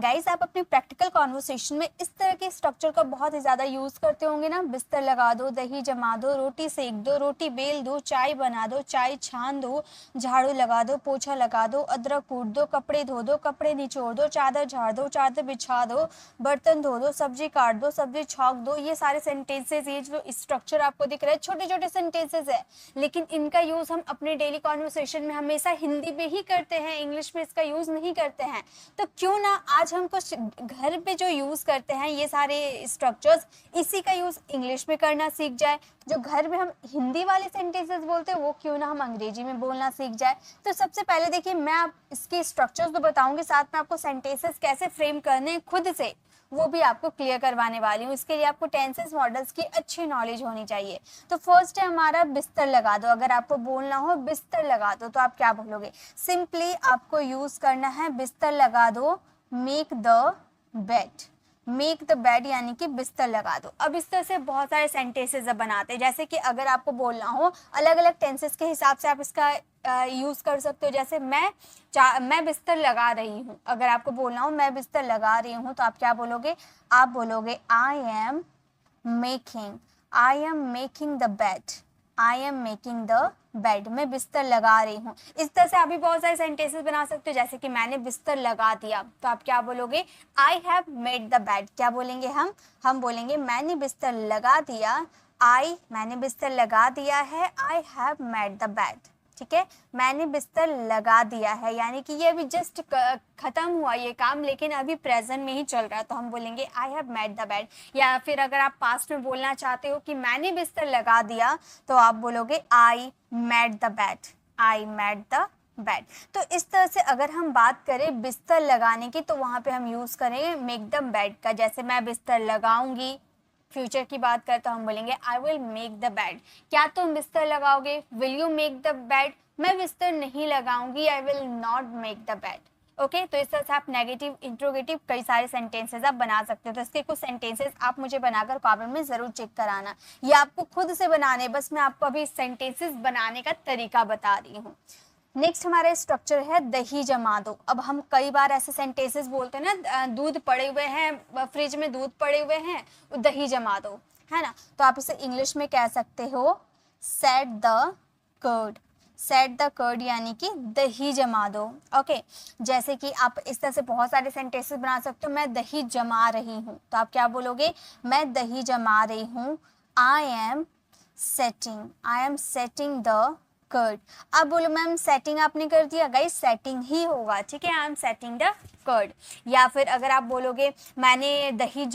Guys आप अपनी practical conversation में इस तरह के स्ट्रक्चर का बहुत ही ज़्यादा यूज़ करते होंगे ना। बिस्तर लगा दो, दही जमा दो, रोटी सेक दो, रोटी बेल दो, चाय बना दो, चाय छान दो, झाड़ू लगा दो, पोछा लगा दो, अदरक कूट दो, कपड़े धो दो, कपड़े निचोड़ दो, चादर झाड़ दो, चादर बिछा दो, बर्तन धो दो, सब्जी काट दो, सब्जी छौंक दो। ये सारे सेंटेंसेज, ये जो स्ट्रक्चर आपको दिख रहा है, छोटे छोटे सेंटेंसेज है, लेकिन इनका यूज़ हम अपने डेली कॉन्वर्सेशन में हमेशा हिंदी में ही करते हैं, इंग्लिश में इसका यूज़ नहीं करते हैं। तो क्यों ना आज हम कुछ घर पे जो यूज़ करते हैं ये सारे स्ट्रक्चर्स, इसी का यूज़ इंग्लिश में करना सीख जाए। जो घर में हम हिंदी वाले सेंटेंसेस बोलते हैं वो क्यों ना हम अंग्रेजी में बोलना सीख जाए। तो सबसे पहले देखिए, मैं आप इसके स्ट्रक्चर्स तो बताऊंगी, साथ में आपको सेंटेंसेस कैसे फ्रेम करने हैं खुद से वो भी आपको क्लियर करवाने वाली हूँ। इसके लिए आपको टेंसेस मॉडल्स की अच्छी नॉलेज होनी चाहिए। तो फर्स्ट है हमारा बिस्तर लगा दो। अगर आपको बोलना हो बिस्तर लगा दो तो आप क्या बोलोगे? सिंपली आपको यूज करना है बिस्तर लगा दो, make the bed. Make the bed यानी कि बिस्तर लगा दो। अब इस तरह से बहुत सारे सेंटेंसेस बनाते हैं, जैसे कि अगर आपको बोलना हो अलग अलग टेंसेस के हिसाब से आप इसका यूज़ कर सकते हो। जैसे मैं बिस्तर लगा रही हूँ, अगर आपको बोलना हो मैं बिस्तर लगा रही हूँ तो आप क्या बोलोगे? आप बोलोगे I am making the bed. I am making the bed, मैं बिस्तर लगा रही हूँ। इस तरह से आप भी बहुत सारे सेंटेंसेस बना सकते हो, जैसे कि मैंने बिस्तर लगा दिया तो आप क्या बोलोगे? I have made the bed. क्या बोलेंगे हम बोलेंगे मैंने बिस्तर लगा दिया, मैंने बिस्तर लगा दिया है, I have made the bed. ठीक है, मैंने बिस्तर लगा दिया है यानी कि ये अभी जस्ट खत्म हुआ ये काम, लेकिन अभी प्रेजेंट में ही चल रहा है, तो हम बोलेंगे I have made the bed. या फिर अगर आप पास्ट में बोलना चाहते हो कि मैंने बिस्तर लगा दिया तो आप बोलोगे I made the bed, I made the bed. तो इस तरह से अगर हम बात करें बिस्तर लगाने की तो वहां पे हम यूज करेंगे मेक द बेड का। जैसे मैं बिस्तर लगाऊंगी, फ्यूचर की बात करें तो हम बोलेंगे I will make the bed. क्या तुम बिस्तर लगाओगे? Will you make the bed? मैं बिस्तर नहीं लगाऊंगी, I will not make the bed. Okay, तो इस तरह से आप नेगेटिव, इंट्रोगेटिव कई सारे सेंटेंसेस आप बना सकते हो। तो इसके कुछ सेंटेंसेस आप मुझे बनाकर कॉमेंट में जरूर चेक कराना। ये आपको खुद से बनाने, बस मैं आपको अभी सेंटेंसेस बनाने का तरीका बता रही हूँ। नेक्स्ट हमारा स्ट्रक्चर है दही जमा दो। अब हम कई बार ऐसे सेंटेंसेस बोलते हैं ना, दूध पड़े हुए हैं फ्रिज में, दूध पड़े हुए हैं, दही जमा दो, है ना। तो आप इसे इंग्लिश में कह सकते हो set the curd. Set the curd यानी कि दही जमा दो। ओके, जैसे कि आप इस तरह से बहुत सारे सेंटेंसेस बना सकते हो। मैं दही जमा रही हूँ तो आप क्या बोलोगे? मैं दही जमा रही हूँ, I am setting the curd. अब बोलो मैम सेटिंग आपने कर दिया, गाइस सेटिंग ही होगा, ठीक है, I am setting the curd. या फिर अगर आप बोलोगे मैं दही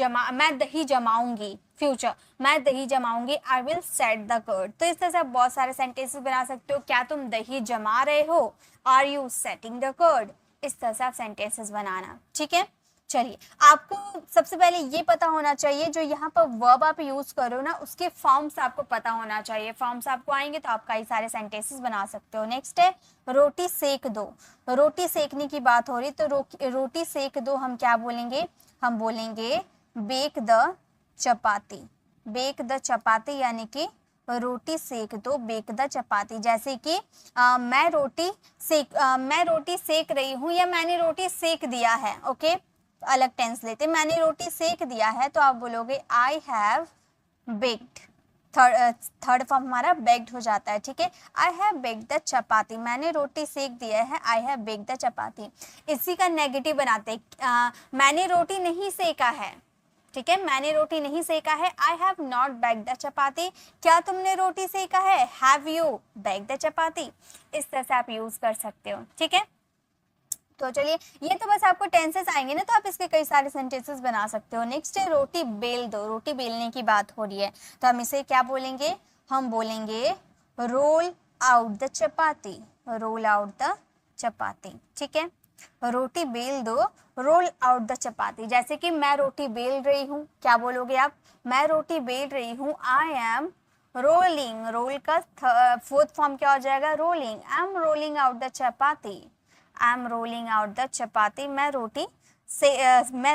जमाऊंगी, फ्यूचर, मैं दही जमाऊंगी, I will set the curd. तो इस तरह से आप बहुत सारे सेंटेंसेस बना सकते हो। क्या तुम दही जमा रहे हो? Are you setting the curd? इस तरह से आप सेंटेंसेस बनाना, ठीक है। चलिए, आपको सबसे पहले ये पता होना चाहिए जो यहाँ पर वर्ब आप यूज करो ना, उसके फॉर्म्स आपको पता होना चाहिए। फॉर्म्स आपको आएंगे तो आप कई सारे सेंटेंसेस बना सकते हो। नेक्स्ट है रोटी सेक दो। रोटी सेकने की बात हो रही तो रोटी सेक दो हम क्या बोलेंगे? हम बोलेंगे bake the chapati. Bake the chapati यानी कि रोटी सेक दो, बेक द चपाती। जैसे कि मैं रोटी सेक रही हूँ या मैंने रोटी सेक दिया है। ओके, अलग टेंस लेते, मैंने रोटी सेक दिया है तो आप बोलोगे I have baked. Third form हमारा बेक्ड हो जाता है, ठीक है। आई हैव बेक्ड द चपाती, मैंने रोटी सेक दिया है, आई हैव बेक्ड द चपाती। इसी का नेगेटिव बनाते, मैंने रोटी नहीं सेका है, ठीक है, मैंने रोटी नहीं सेका है, I have not baked the chapati. क्या तुमने रोटी सेका है? Have you baked the chapati? इस तरह से आप यूज कर सकते हो, ठीक है। तो चलिए, ये तो बस आपको टेंसेस आएंगे ना, तो आप इसके कई सारे सेंटेंसेस बना सकते हो। नेक्स्ट है रोटी बेल दो। रोटी बेलने की बात हो रही है तो हम इसे क्या बोलेंगे? हम बोलेंगे roll out the chapati. Roll out the chapati, ठीक है। रोटी बेल दो, रोल आउट द चपाती। जैसे कि मैं रोटी बेल रही हूँ, क्या बोलोगे आप? मैं रोटी बेल रही हूँ, आई एम रोलिंग। रोल का फोर्थ फॉर्म क्या हो जाएगा? Rolling. I am rolling out the chapati. I am rolling out the chapati. मैं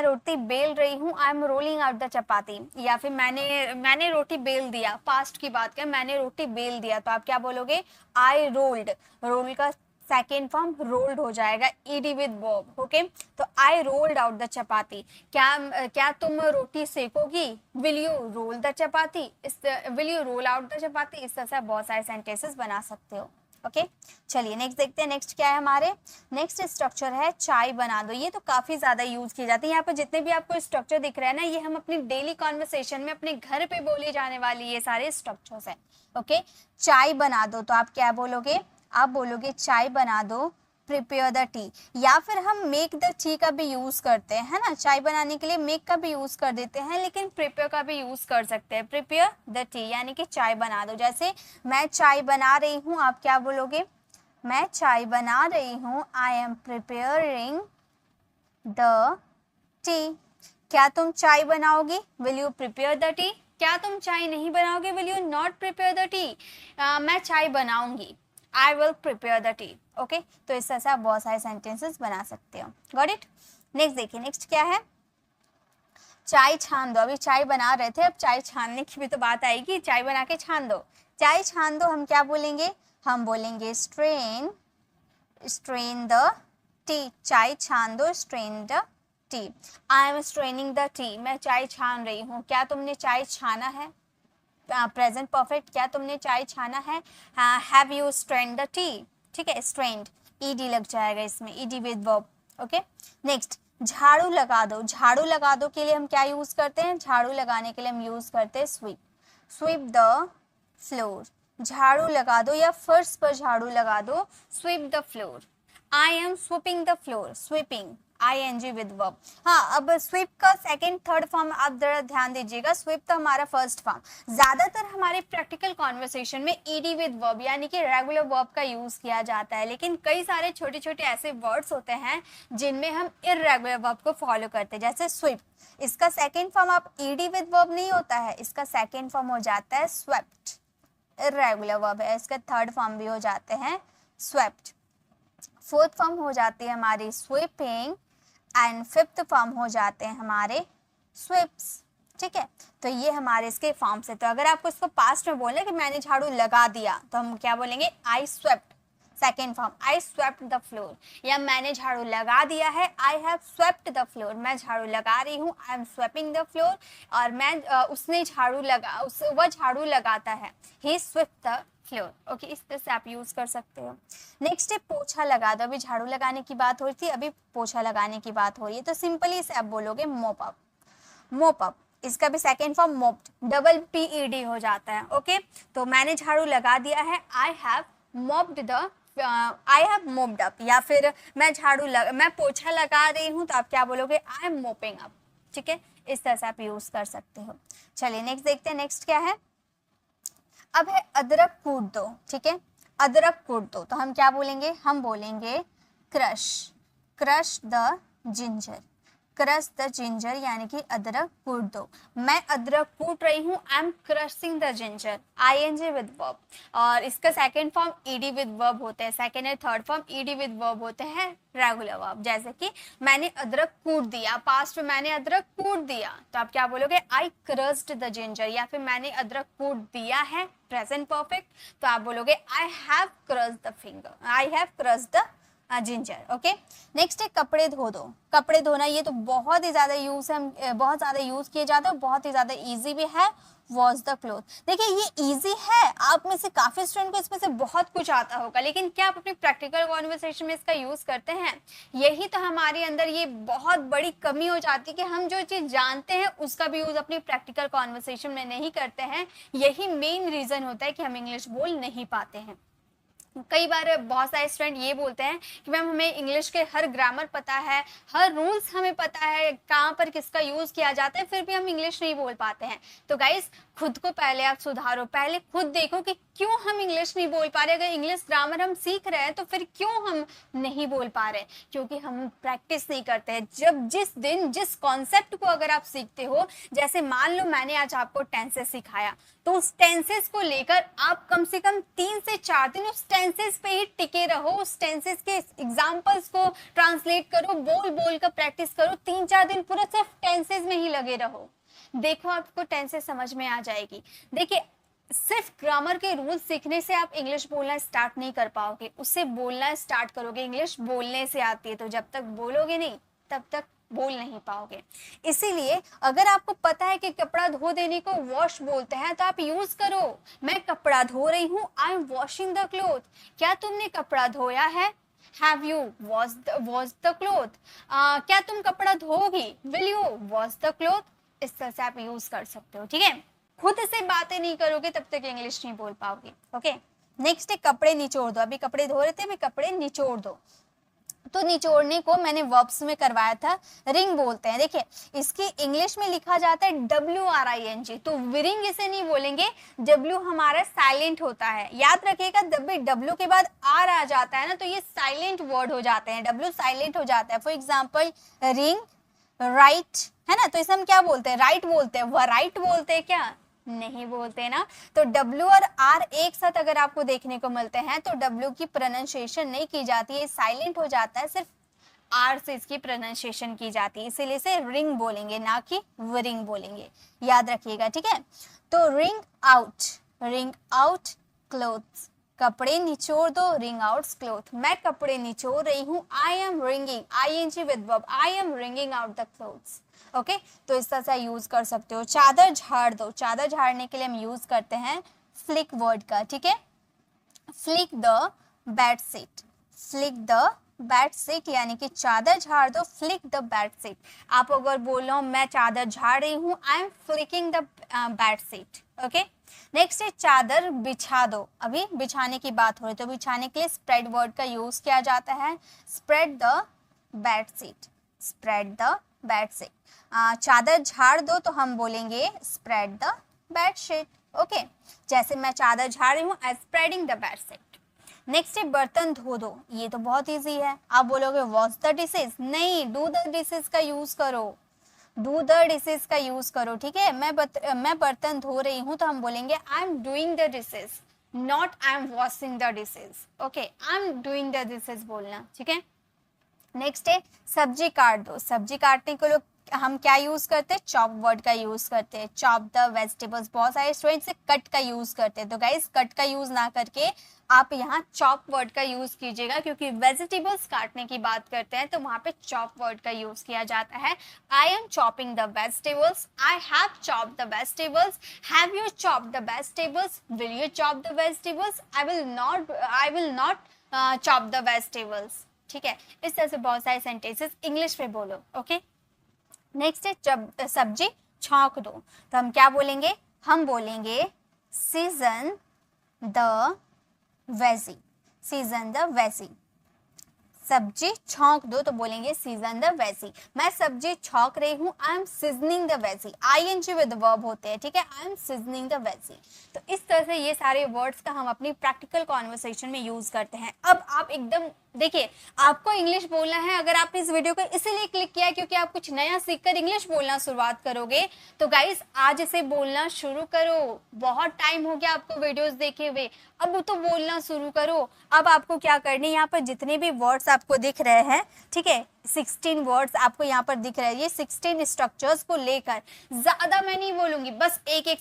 रोटी बेल रही हूँ, I am rolling out the chapati. या फिर मैंने रोटी बेल दिया, पास्ट की बात करें, मैंने रोटी बेल दिया तो आप क्या बोलोगे? I rolled. रोल का सेकेंड फॉर्म रोल्ड हो जाएगा, ईडी विद वर्ब। ओके, तो I rolled out the chapati, क्या तुम रोटी सेकोगी, will you roll the chapati, will you roll out the chapati. इस तरह से बहुत सारे सेंटेंसेस बना सकते हो। ओके, चलिए नेक्स्ट देखते हैं। नेक्स्ट क्या है हमारे, नेक्स्ट स्ट्रक्चर है चाय बना दो। ये तो काफी ज्यादा यूज की जाती है। यहाँ पर जितने भी आपको स्ट्रक्चर दिख रहे हैं ना, ये हम अपनी डेली कॉन्वर्सेशन में अपने घर पे बोली जाने वाली ये सारे स्ट्रक्चर्स हैं। ओके, चाय बना दो, तो आप क्या बोलोगे, आप बोलोगे चाय बना दो, प्रिपेयर द टी। या फिर हम मेक द टी का भी यूज करते हैं, है ना, चाय बनाने के लिए मेक का भी यूज कर देते हैं, लेकिन प्रिपेयर का भी यूज कर सकते हैं। प्रिपेयर द टी यानी कि चाय बना दो। जैसे मैं चाय बना रही हूँ, आप क्या बोलोगे, मैं चाय बना रही हूँ, I am preparing the tea. क्या तुम चाय बनाओगी, will you prepare the tea. क्या तुम चाय नहीं बनाओगे, will you not prepare the tea. मैं चाय बनाऊंगी, I will prepare the tea. Okay, तो इस तरह से आप बहुत सारे सेंटेंसेस बना सकते हो। Got it. नेक्स्ट देखिए, नेक्स्ट क्या है, चाय छान दो। अभी चाय बना रहे थे, अब चाय छानने की भी तो बात आएगी, चाय बना के छान दो। चाय छान दो हम क्या बोलेंगे, हम बोलेंगे स्ट्रेन, स्ट्रेन द टी। चाय छान दो, strain the tea. I am straining the tea, मैं चाय छान रही हूँ। क्या तुमने चाय छाना है, प्रेजेंट परफेक्ट, क्या तुमने चाय छाना है, have you strained the T. ठीक है, स्ट्रेन्ड ईडी लग जाएगा इसमें, ED with verb. Okay, next झाड़ू लगा दो। झाड़ू लगा दो के लिए हम क्या यूज करते हैं, झाड़ू लगाने के लिए हम यूज करते हैं स्वीप, स्वीप द फ्लोर। झाड़ू लगा दो या फर्श पर झाड़ू लगा दो, sweep the floor. I am sweeping the floor, sweeping ing with verb. हाँ, अब स्वीप का सेकंड थर्ड फॉर्म आप जरा ध्यान दीजिएगा, स्वीप तो हमारा फर्स्ट फॉर्म। ज्यादातर हमारे प्रैक्टिकल कॉन्वर्सेशन में ed विद वर्ब यानी कि रेगुलर वर्ब का यूज किया जाता है, लेकिन कई सारे छोटे छोटे ऐसे वर्ड्स होते हैं जिनमें हम इर्रेगुलर वर्ब को फॉलो करते हैं। जैसे स्वीप, इसका सेकेंड फॉर्म आप ed विद वर्ब नहीं होता है, इसका सेकेंड फॉर्म हो जाता है स्वेप्ट, इर्रेगुलर वर्ब है। इसका थर्ड फॉर्म भी हो जाते हैं स्वेप्ट, फोर्थ फॉर्म हो जाती है हमारी स्वीपिंग, एंड फिफ्थ फॉर्म हो जाते हैं हमारे स्वीप्स। ठीक है, तो ये हमारे इसके फॉर्म्स है। तो अगर आपको इसको पास्ट में बोलना है कि मैंने झाड़ू लगा दिया, तो हम क्या बोलेंगे, I swept, second form I swept the floor. या मैंने झाड़ू लगा दिया है, I have swept the floor, मैं झाड़ू लगा रही हूँ, I am sweeping the floor. और मैं उसने झाड़ू लगा, वह झाड़ू लगाता है, he swept the floor. Okay, इस तरह से आप यूज कर सकते हो। नेक्स्ट है पोछा लगा दो। अभी झाड़ू लगाने की बात हो रही थी, अभी पोछा लगाने की बात हो रही है, तो सिंपली इसे आप बोलोगे मोप अप, मोप अप। इसका भी सेकेंड फॉर्म मोप्ड, डबल PED हो जाता है। ओके, तो मैंने झाड़ू लगा दिया है, I have mopped the, I have mopped up. या फिर मैं पोछा लगा रही हूँ, तो आप क्या बोलोगे, आई एम मोपिंग अप। ठीक है, इस तरह से आप यूज कर सकते हो। चलिए नेक्स्ट देखते हैं, नेक्स्ट क्या है, अब है अदरक कूट दो। ठीक है, अदरक कूट दो, तो हम क्या बोलेंगे, हम बोलेंगे crush, crush the ginger, crush the ginger यानी कि अदरक कूट दो। मैं अदरक कूट रही हूँ, I M crushing the ginger, ing with verb. और इसका second form ed with verb होते हैं, second and third form ed with verb होते हैं रेगुलर वर्ब। जैसे कि मैंने अदरक कूट दिया, पास्ट में मैंने अदरक कूट दिया, तो आप क्या बोलोगे, आई क्रश्ड द जिंजर। या फिर मैंने अदरक कूट दिया है, प्रेजेंट परफेक्ट, तो आप बोलोगे I have crushed the finger, I have crushed the ginger. Okay, next है कपड़े धो दो। कपड़े धोना ये तो बहुत ही ज्यादा यूज है, बहुत ज्यादा यूज किए जाते हैं, बहुत ही ज्यादा इजी भी है। वॉश द क्लोथ, देखिए ये इजी है, आप में से काफी स्टूडेंट को इसमें से बहुत कुछ आता होगा, लेकिन क्या आप अपनी प्रैक्टिकल कॉन्वर्सेशन में इसका यूज करते हैं? यही तो हमारे अंदर ये बहुत बड़ी कमी हो जाती है कि हम जो चीज जानते हैं उसका भी यूज अपनी प्रैक्टिकल कॉन्वर्सेशन में नहीं करते हैं। यही मेन रीजन होता है कि हम इंग्लिश बोल नहीं पाते हैं। कई बार बहुत सारे स्टूडेंट ये बोलते हैं कि मैम हमें इंग्लिश के हर ग्रामर पता है, हर रूल्स हमें पता है, कहाँ पर किसका यूज किया जाता है, फिर भी हम इंग्लिश नहीं बोल पाते हैं। तो गाइस खुद को पहले आप सुधारो, पहले खुद देखो कि क्यों हम इंग्लिश नहीं बोल पा रहे। अगर इंग्लिश ग्रामर हम सीख रहे हैं तो फिर क्यों हम नहीं बोल पा रहे? क्योंकि हम प्रैक्टिस नहीं करते हैं। जब जिस दिन जिस कॉन्सेप्ट को अगर आप सीखते हो, जैसे मान लो मैंने आज आपको टेंसेस सिखाया, तो उस टेंसेस को लेकर आप कम से कम 3 से 4 दिन उस टेंसेस पे ही टिके रहो, उस टेंसेस के एग्जांपल्स को ट्रांसलेट करो, बोल बोल कर प्रैक्टिस करो, 3-4 दिन पूरा सिर्फ टेंसेस में ही लगे रहो। देखो आपको टेंसेस समझ में आ जाएगी। देखिए सिर्फ ग्रामर के रूल्स सीखने से आप इंग्लिश बोलना स्टार्ट नहीं कर पाओगे, उससे बोलना स्टार्ट करोगे। इंग्लिश बोलने से आती है, तो जब तक बोलोगे नहीं तब तक बोल नहीं पाओगे। इसीलिए अगर आपको पता है कि कपड़ा धो देने को वॉश बोलते हैं तो आप यूज करो। मैं कपड़ा धो रही हूँ, I am washing the cloth. क्या तुमने कपड़ा धोया है? Have you wash the cloth? क्या तुम कपड़ा धोगी? Will you wash the cloth? इस तरह से आप यूज कर सकते हो, ठीक है। खुद से बातें नहीं करोगे तब तक इंग्लिश नहीं बोल पाओगे। ओके, नेक्स्ट है कपड़े निचोड़ दो। अभी कपड़े धो रहे थे, अभी कपड़े निचोड़ दो। तो निचोड़ने को मैंने वर्ब्स में करवाया था, रिंग बोलते हैं। देखिए इसकी इंग्लिश में लिखा जाता है WRING, तो विरिंग इसे नहीं बोलेंगे, W हमारा साइलेंट होता है। याद रखिएगा जब भी W के बाद R आ जाता है ना तो ये साइलेंट वर्ड हो जाते हैं, W साइलेंट हो जाता है। फॉर एग्जाम्पल रिंग, राइट, है ना, तो इसे हम क्या बोलते हैं? राइट बोलते हैं। वह राइट बोलते हैं क्या? नहीं बोलते ना। तो W और R एक साथ अगर आपको देखने को मिलते हैं तो W की प्रोनाउंसिएशन नहीं की जाती है, साइलेंट हो जाता है, सिर्फ R से इसकी प्रोनाउंसिएशन की जाती है, इसीलिए इसे रिंग बोलेंगे ना कि विरिंग बोलेंगे, याद रखिएगा, ठीक है। तो रिंग आउट क्लोथ्स, कपड़े निचोड़ दो, रिंग आउट क्लोथ। मैं कपड़े निचोड़ रही हूँ, I M ringing, ING with verb, I am ringing out the clothes. Okay, तो इस तरह से यूज कर सकते हो। चादर झाड़ दो, चादर झाड़ने के लिए हम यूज करते हैं फ्लिक वर्ड का, ठीक है। Flick the bed seat, flick the bed seat यानी कि चादर झाड़ दो, फ्लिक द बेड सीट। आप अगर बोलो मैं चादर झाड़ रही हूँ, I M flicking the bed seat. Okay, next है चादर बिछा दो। अभी बिछाने की बात हो रही है तो बिछाने के लिए स्प्रेड वर्ड का यूज किया जाता है, spread the bed sheet, spread the bed sheet. चादर झाड़ दो तो हम बोलेंगे spread the bed sheet. Okay, जैसे मैं चादर झाड़ रही हूँ, I spreading the bed sheet. Next है बर्तन धो दो। ये तो बहुत इजी है, आप बोलोगे वॉश द डिशेस, नहीं, डू द डिशेस का यूज करो, डू द डिशेस का यूज करो, ठीक है। मैं बर्तन धो रही हूँ तो हम बोलेंगे I am doing the dishes, not I am washing the dishes. Okay, I am doing the dishes बोलना, ठीक है। नेक्स्ट है सब्जी काट दो। सब्जी काटने के लोग हम क्या यूज करते हैं? चॉप वर्ड का यूज करते हैं, चॉप द वेजिटेबल्स। बहुत सारे स्टूडेंट्स से कट का यूज करते हैं, तो गाइस कट का यूज ना करके आप यहाँ चॉप वर्ड का यूज कीजिएगा, क्योंकि वेजिटेबल्स काटने की बात करते हैं तो वहां पे चॉप वर्ड का यूज किया जाता है। I M chopping the vegetables, I have chop the vegetables, have you chop the vegetables, will you chop the vegetables, I will not chop the vegetables, ठीक है। इस तरह से बहुत सारे सेंटेंसेस इंग्लिश में बोलो। ओके, नेक्स्ट है जब सब्जी छौंक दो, तो हम क्या बोलेंगे? हम बोलेंगे season the veggie, season the veggie. सब्जी छौंक दो तो बोलेंगे सीजन द वेजी। मैं सब्जी छौंक रही हूँ, I M seasoning the veggie, ING with verb होते हैं, ठीक है, I M seasoning the veggie. तो इस तरह से ये सारे वर्ड्स का हम अपनी प्रैक्टिकल कॉन्वर्सेशन में यूज करते हैं। अब आप एकदम देखिए, आपको इंग्लिश बोलना है, अगर आपने इस वीडियो को इसीलिए क्लिक किया क्योंकि आप कुछ नया सीखकर इंग्लिश बोलना शुरुआत करोगे, तो गाइस आज इसे बोलना शुरू करो। बहुत टाइम हो गया आपको वीडियोस देखे हुए, अब तो बोलना शुरू करो। अब आपको क्या करनी है, यहाँ पर जितने भी वर्ड्स आपको दिख रहे हैं, ठीक है, 16 वर्ड्स आपको यहाँ पर दिख रहे हैं, ये 16 स्ट्रक्चर्स को लेकर ज्यादा मैं नहीं बोलूंगी, बस एक एक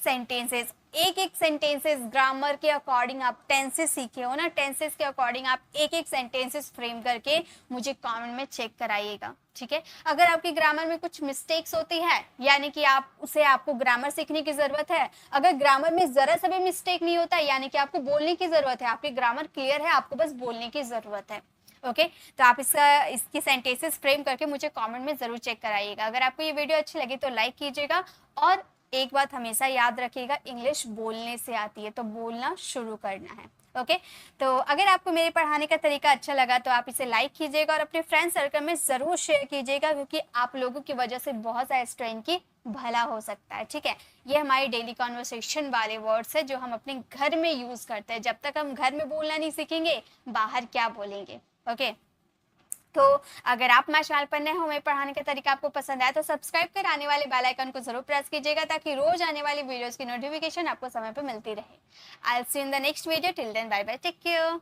सेंटेंसेस ग्रामर के अकॉर्डिंग आप टेंसेस सीखे हो ना, टेंसेस के अकॉर्डिंग आप एक एक सेंटेंसेस फ्रेम करके मुझे कमेंट में चेक कराइएगा, ठीक है। अगर आपकी ग्रामर में कुछ मिस्टेक्स होती है, यानी कि आपको ग्रामर सीखने की जरूरत है। अगर ग्रामर में जरा सा भी मिस्टेक नहीं होता, यानी कि आपको बोलने की जरूरत है, आपकी ग्रामर क्लियर है, आपको बस बोलने की जरूरत है। ओके, तो आप इसकी सेंटेंसेस फ्रेम करके मुझे कमेंट में जरूर चेक कराइएगा। अगर आपको ये वीडियो अच्छी लगी तो लाइक कीजिएगा, और एक बात हमेशा याद रखिएगा, इंग्लिश बोलने से आती है तो बोलना शुरू करना है। ओके, तो अगर आपको मेरे पढ़ाने का तरीका अच्छा लगा तो आप इसे लाइक कीजिएगा और अपने फ्रेंड सर्कल में जरूर शेयर कीजिएगा, क्योंकि आप लोगों की वजह से बहुत सारे स्टूडेंट की भला हो सकता है, ठीक है। ये हमारी डेली कॉन्वर्सेशन वाले वर्ड्स है जो हम अपने घर में यूज करते हैं। जब तक हम घर में बोलना नहीं सीखेंगे, बाहर क्या बोलेंगे। ओके, तो अगर आप हमारे चैनल पर नए हो, मेरे पढ़ाने का तरीका आपको पसंद आया तो सब्सक्राइब कर आने वाले बेल आइकन को जरूर प्रेस कीजिएगा, ताकि रोज आने वाली वीडियोस की नोटिफिकेशन आपको समय पर मिलती रहे। I will see you in the next video, till then bye bye, take care.